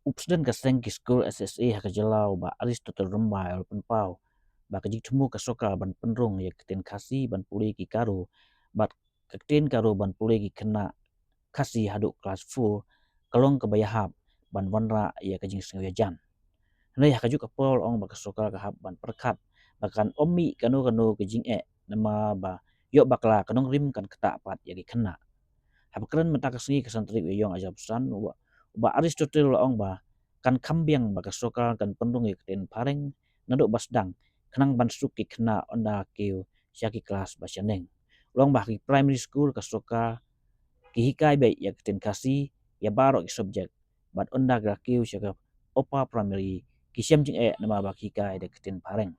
Upsden ka seng ki school SSA haka jalau ba Aristotle Rumbai al penpau ba kajik tumu ka sokal ban penrung ya keten kasi ban puli ki karu bat keten karu ban puli ki kena kasi haduk kelas 4 kalong ke bayahap ban wanra ya kajing sengoya jan. Nei haka juk kapol ong ba ka sokal ka hap ban perkat bahkan omi kanu kajing nama ba yok bakla kanong rim kan keta pat ya ki kena. Hapakren mata kasngi kesantri yong aja pesan ba Aristotle ong ba kan kambiang ba kasoka kan pendung ten pareng naduk basdang kenang bansuk ki kena onda kiu syaki kelas basyaneng long bah ki primary school kasoka ki hikai be ya ten kasi ya baro ki subject bat onda gra kiu syaka opa primary ki syam jing nama ba ki hikai de ten pareng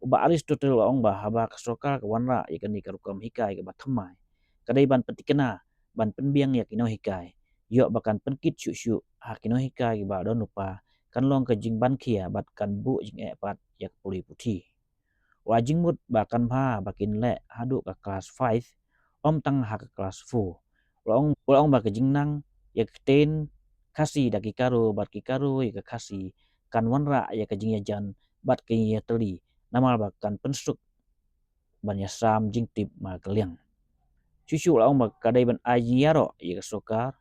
uba Aristotle ong ba haba kasoka ka wanra ya kan ni karukam hikai ke batamai kadai ban petikena ban penbiang ya kino hikai yok bakan penkit syuk hakino hikai ba don lupa kan long ke jing ban kia bat kan bu jing pat yak puli puti wajing mut bakan pha bakin le hadu ka kelas 5 om tang ha ka kelas 4 long ba ke jing nang yak ten kasi daki karu bat ki karu ya kasi kan wanra ya ke jing ya jan bat ke ya teli namal bakan pensuk ban ya sam jing tip ma keliang cucu long ba kadai ban ajiaro ya sokar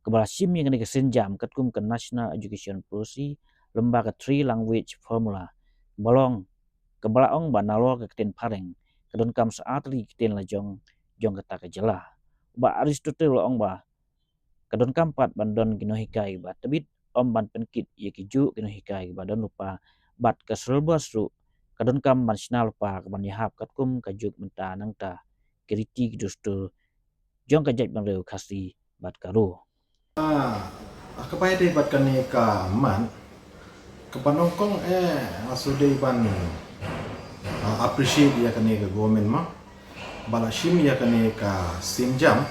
kebala sim yang ke senjam katkum ke National Education Policy lembaga 3 language formula bolong kebala ong ba nalo ke keten pareng kedon kam saat li keten la jong kata ke jela ba Aristotle ong ba kedon kampat bandon kino hikai ba tebit om ban penkit ye kiju kino hikai ba don lupa bat ke selbasu kadon kam ban sinal pa ban yahap katkum kajuk menta nangta keriti kidustu jong kajak ban reu kasi bat karu Kapay day bat kani ka man kapanongkong asuday ban appreciate ya kani ka government ma balashim ya kani ka simjam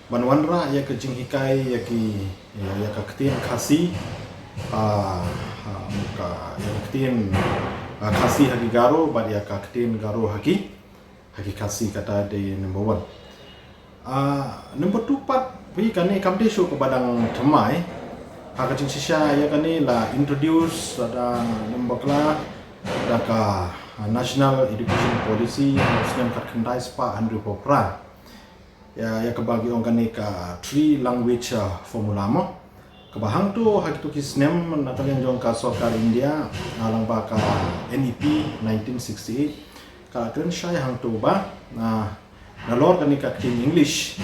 ban wanra ya ka jing hikai ya ki ya ka ktin kasi ka ya ktin kasi hagi garo bat ya ka ktin garo hagi kasi kata day number 1 number 2 pat pi kani kamde show ke badang temai haka jing sisya ya kani la introduce ada lembakla daka National Education Policy Muslim kat kendai spa Andrew Popra ya kebagi ong kani ka 3 language formula mo kebahang tu hak tu kisnem nakalian jong ka sarkar India alang ba ka NEP 1968 ka kren syai hang tu ba nalor kani ka kin English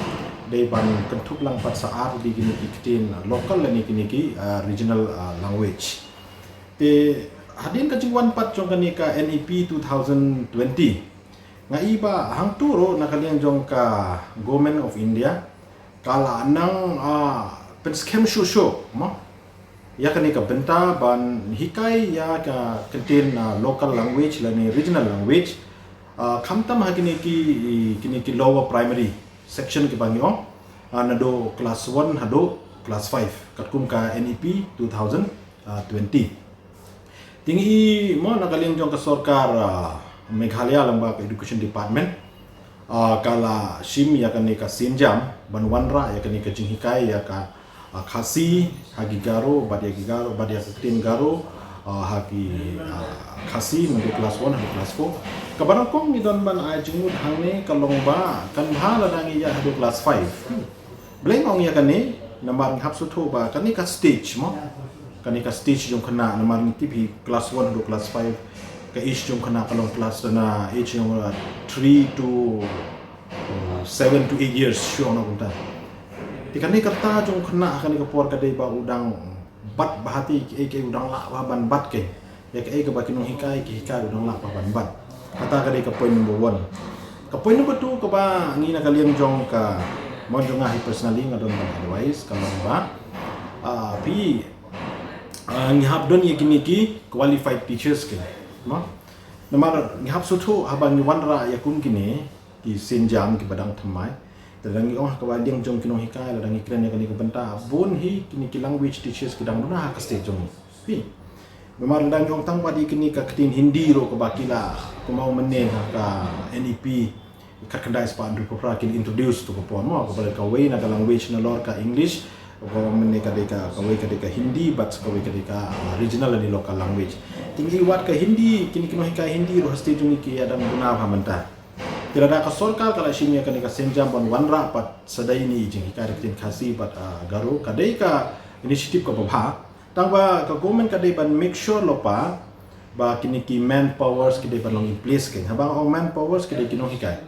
day ban kentuk lang pat saat di kini kitin local lani kini ki regional language te hadin ka jingwan pat jong kani ka NEP 2020 nga iba hang turo nakalian jong ka government of India kala nang pen scam show mo ya kani ka benta ban hikai ya ka kitin local language lani regional language kamtam ha kini ki lower primary section ki bangyo nado class 1 hado class 5 katkum ka NEP 2020 tingi mo nakaling jong ka sarkar Meghalaya lembaga education department kala sim ya kani ka sinjam ban wanra ya kani ka jinghikai ya ka khasi hagi garo badia gigaro badia tin garo hagi khasi nado class 1 hado class 4 kabarang kong idon ban ajungud hangne kalong ba kan bhala dangi ya hado class 5 bleng ong ya kani namar hapsu tho ba kani ka stage mo kani ka stage jong kena namar ni tipi class 1 hado class 5 ka age jong kena kalong class na age jong 3 to 7 to 8 years sure na kunta tikani kata jong kena kani ka por ka dei ba udang bat bahati ke udang la ba ban bat ke ya ke bakinong hikai ki hikai udang la ba ban bat kata kadai ka point number 1 ka point number 2 ka ba ngi na kaliang jong ka mo jong hi personally ngadon ban advice kalau ba pi ngi hab don ye kini ki qualified teachers ke no namar ngi hab sutu habang ni wanra ya kun kini ki senjam ki badang thamai tadangi ka ba diang jong kinong hikai la dangi kren ya kani ka benta bun hi kini ki language teachers ki dang duna ha ka stage jong pi memang dan jong tang padi kini ka ketin Hindi ro ko bakila ko mau menen ka NEP ka kendai spa Andrew Popra kin introduce to ko mo ko balik ka way na language na lor ka English government ni kadeka kawai kadeka Hindi but kawai kadeka regional dan local language tinggi wat ke Hindi kini kino hikai Hindi ro hasti jungi ki adam guna phamanta tidak ada kasorkar kalau simia kadeka senjam ban wanra pat sadai ni jing hikai tin khasi but garu kadeka initiative ka babha tangba ka government kadai ban make sure lopa ba kini ki manpowers ki ban long in place ke habang ang manpowers ki kino hikai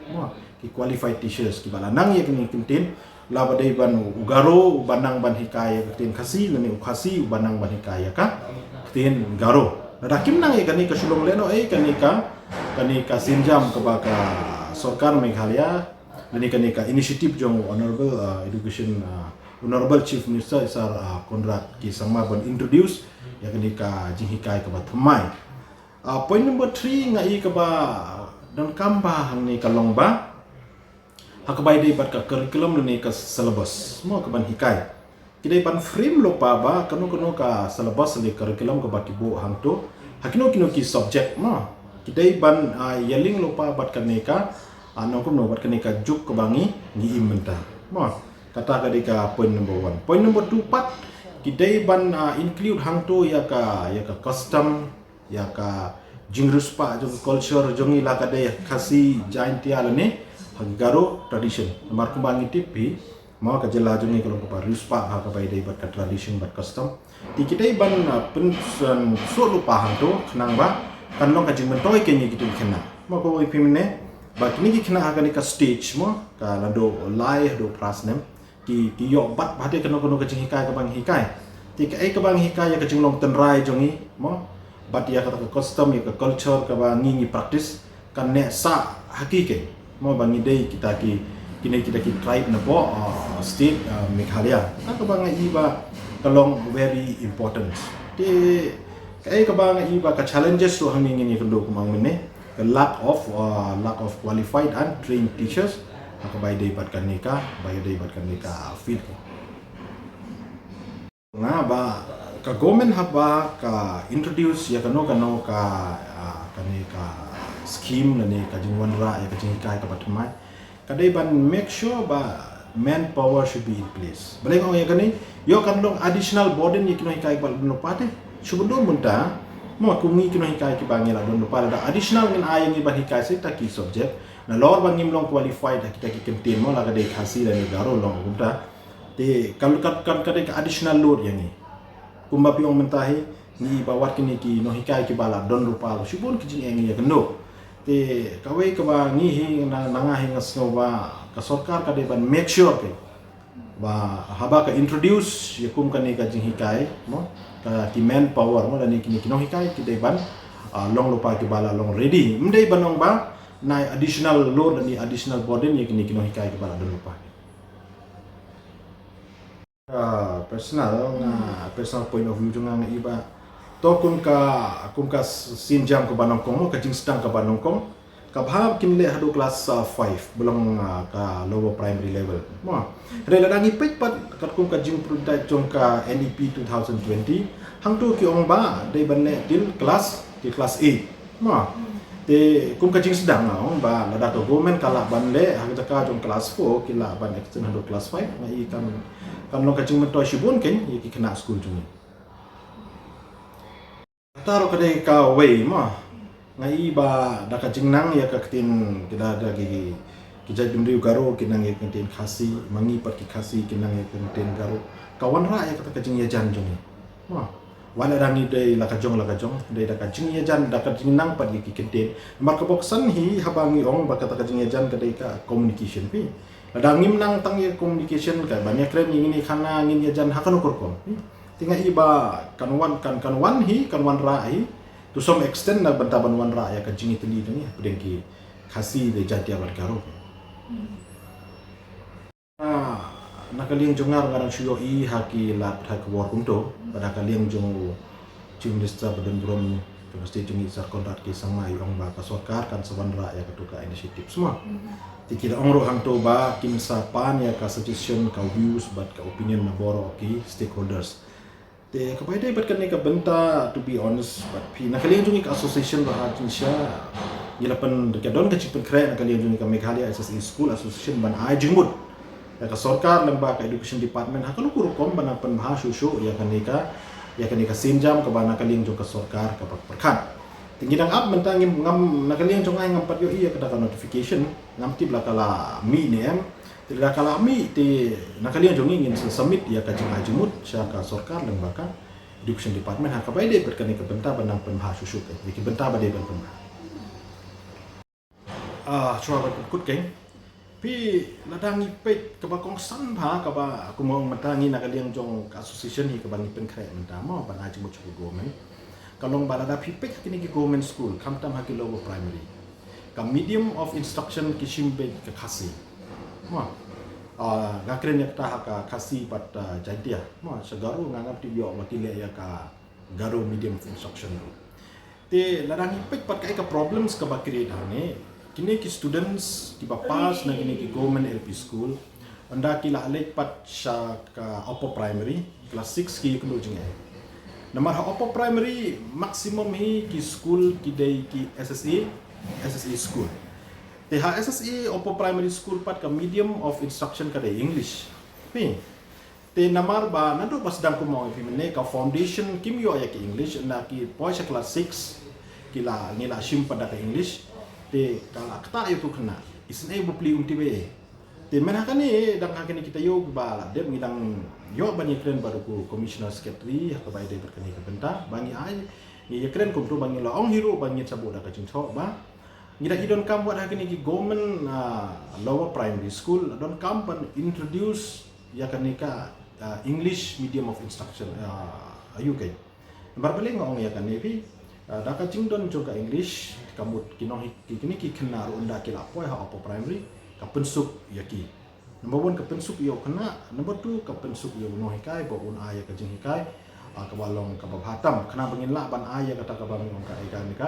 ki qualified teachers ki bala nang ye kini kintin laba dai ban ugaro banang ban hikaya tin khasi lani ukhasi banang ban hikaya ka tin garo rakim nang ye kani ka sulong leno kani ka sinjam ka baka sarkar Meghalaya lani kani ka initiative jong honorable honorable chief minister sir Conrad ki sangma ban introduce ya kani ka jing hikaya ka bathmai point number 3 ngai ka ba dan kamba hang ni kalong ba hakabai dai bat ka curriculum ni ka syllabus mo ka ban hikai kidai ban frame lo pa ba kanu ka syllabus ni curriculum ka batibo hang to hakino ki subject mo kidai ban yeling lo pa bat ka neka no bat ka neka juk ka bangi ni imenta mo kata ka dai ka point number 1 point number 2 pat kidai ban include hang to ya ka custom ya ka jingrus pa jong culture jong ila ka dai khasi jain tial ni Garo tradition nomor kembang tipi mau ka jela jungi kalau ka ruspa ha ka bai dai bat ka tradition bat custom ti kita ban pen so lupa hang to kenang ba kan long ka jing mentoi ke ni gitu kena mau ko ipimne ba kini ki kena ka ni ka stage mo ka lado live do prasnem ki yo bat ba de kena ka jing hikai ka bang hikai ti ka bang hikai ka jing long tenrai jongi mo bat ya ka custom ya ka culture ka ba ngi practice kan ne sa hakike mau bangi day kita tribe na po state Meghalaya ka bang iba kalong very important ti kay ka bang iba ka challenges so hanging ni kendo kumang mene the lack of qualified and trained teachers ka bay day bat kanika field nga ba ka government haba ka introduce ya kano ka kanika scheme ni kajing wanra ya kajing hikai ka patmai kadai ban make sure ba manpower should be in place balai ko ya kani yo kan long additional burden ni kino hikai bal no pate subundo munta mo kungi kino hikai ki bangela don pala da additional ngin ayang ni ban hikai se ta ki subject na lor bang ngim long qualified kita ki kentin mo la kadai khasi dan garo long munta te kan kadai ka additional load yang ni kumba piong mentahi ni bawat kini ki no hikai ki bala don rupa subun ki jing engi ya kendo te kawai ka ba ngi hi na nangahi ngasno ba ka sarkar ka ban make sure ke ba haba ka introduce yakum ka ni ka jing hikai mo ka ki manpower mo dan ni kino hikai ki ban long lupa ki bala long ready mdai banong ba na additional load dan ni additional burden ni kino hikai ki bala don lupa personal point of view jungang iba to kun ka sinjam ka banongkong ka jing sedang ka banongkong ka bahab kin le hadu class 5 belum ka lower primary level mo re la dangi pet pat kat kun ka jing product jong ka NEP 2020 hang tu ki ong ba dei ban le til class 8 mo te kun ka jing sedang ong ba la dato government kala ban le hang ka jong class 4 kila ban extend hadu class 5 ngai kan lo ka jing mentoi shibun ken ki kena school jung taro kadai ka way ma ngai ba da ka jingnang ya ka tin kita ada ki kita jumri garo kinang ya tin khasi mangi pat ki khasi kinang ya tin garo kawan ra ya kata ka jing ya jan jong ma wala rangi dai la ka jong dai da ka jing ya jan da ka jingnang pat ki tin mar ka boksan hi habangi ong ba kata ka jing ya jan kadai ka communication pi ada ngim nang tang ya communication ka banyak kren ini khana ngin ya jan hakan ukur kom tinggal iba kanwan ra hi to some extent na bantaban wan ra ya ka jingi teli ni pudeng ki khasi de jati abar garo nakaliang jongar ngarang shuyo i haki lat hak war kunto pada kaliang jong jing minister badan brom pasti jungi sar kontrak ki samai ong ba ka sarkar kan saban ra ya ketuka inisiatif semua tikira ong ro hang to ba kim sa pan ya ka suggestion ka views but ka opinion na boro ki stakeholders te kapai dai bat kan ka benta to be honest but pi nakaliang jungi ka association ba ha siya gilapan ka don ka chipen kre nakaliang jungi ka Meghalaya SSE school association ban ai jingmut ya ka sarkar lembaga education department hakalo kurukom bana penbahas susu ya kanika sinjam ke bana kaling jong ka sarkar ka perkan tingidang ab mentangin ngam nakaling jong ai ngam pat yo iya kada notification ngam ti blakala mi nem tidak kala mi ti nakaling jong ingin submit ya ka jeng ajumut sya ka sarkar lembaga education department hakabai de perkan ka benta banang penbahas susu ke iki benta bade ban penbahas chua ba kut keng pi ladang ipet ke bakong san pha ka ba aku mau matangi nakaliang jong association hi ka bang ipen kre menta mo ban aji mo chugo gomen kalong balada pipet kini ki government school kamtam ha ki lower primary ka medium of instruction ki shimbe ka khasi mo gakren yak ta ka khasi pat jaitia mo sagaru ngangap ti bio makile ya ka garu medium of instruction te ladang ipet pat ka problems ka ba create hane kini ki students ki bapas na kini ki government LP school anda kila alek pat sya ka upper primary class 6 ki kuno jinga namar ha upper primary maximum hi ki school ki dei ki SSE school te ha SSE upper primary school pat ka medium of instruction ka dei English pi te namar ba nado pas dang ko mo pimene ka foundation kimyo ya ki English na ki poisha class 6 kila ngila shim pada ka English te kala kata itu kena isne bupli tibe te mana kani dang hakani kita yo bala de ngidang yo bani kren baru ku commissioner secretary ka bai de berkani ka benta bani ai ni ya kren kum tu bani la ong hero bani sabu da ka jing tho ba ngida idon kam buat hakani ki government lower primary school don kam ban introduce ya kanika English medium of instruction ayu kai barbele ngong ya kan ni daka jingdon juga English kamu kinoh kini ki kena unda kila poi ha upper primary ka pensuk yaki number 1 ka pensuk yo kena number 2 ka pensuk yo no hikai bo un aya ka jing hikai ka balong ka babhatam kena bangila ban aya kata ka bang ka ikan ni ka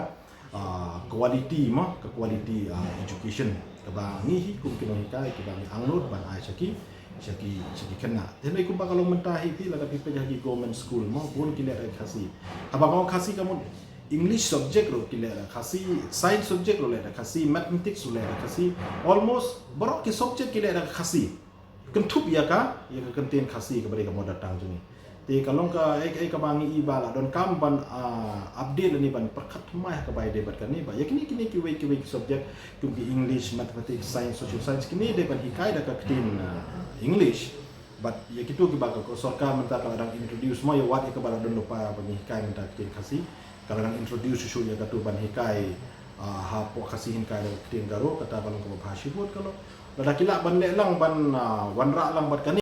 quality ma ka quality education ka bangi hi kum kinoh hikai ki bang angnut ban aya saki kena then ikum ba kalau mentahi pi la tapi pejagi government school mo pun kila kasih abang kasih kamu English subject lo kile ada kasi science subject lo ada kasi mathematics lo ada kasi almost barok ki subject kile ada kasi kentup ya ka contain kasi kepada kamu datang juni te kalong ka ka bangi ibala don kamban update ni ban perkat mai ka bai debat kan ni ba ya kini ki subject to be English mathematics science social science kini debat hikai da ka tin English but ya kitu ki ba ko sarkar menta kadang introduce mo ya wat ka bala don lupa ban hikai menta tin kasi kalau nang introduce susu ya katu ban hikai hapo kasihin kai ting garo kata balong ko bahasi buat kalau lada kila ban le lang ban wanra lang bat kani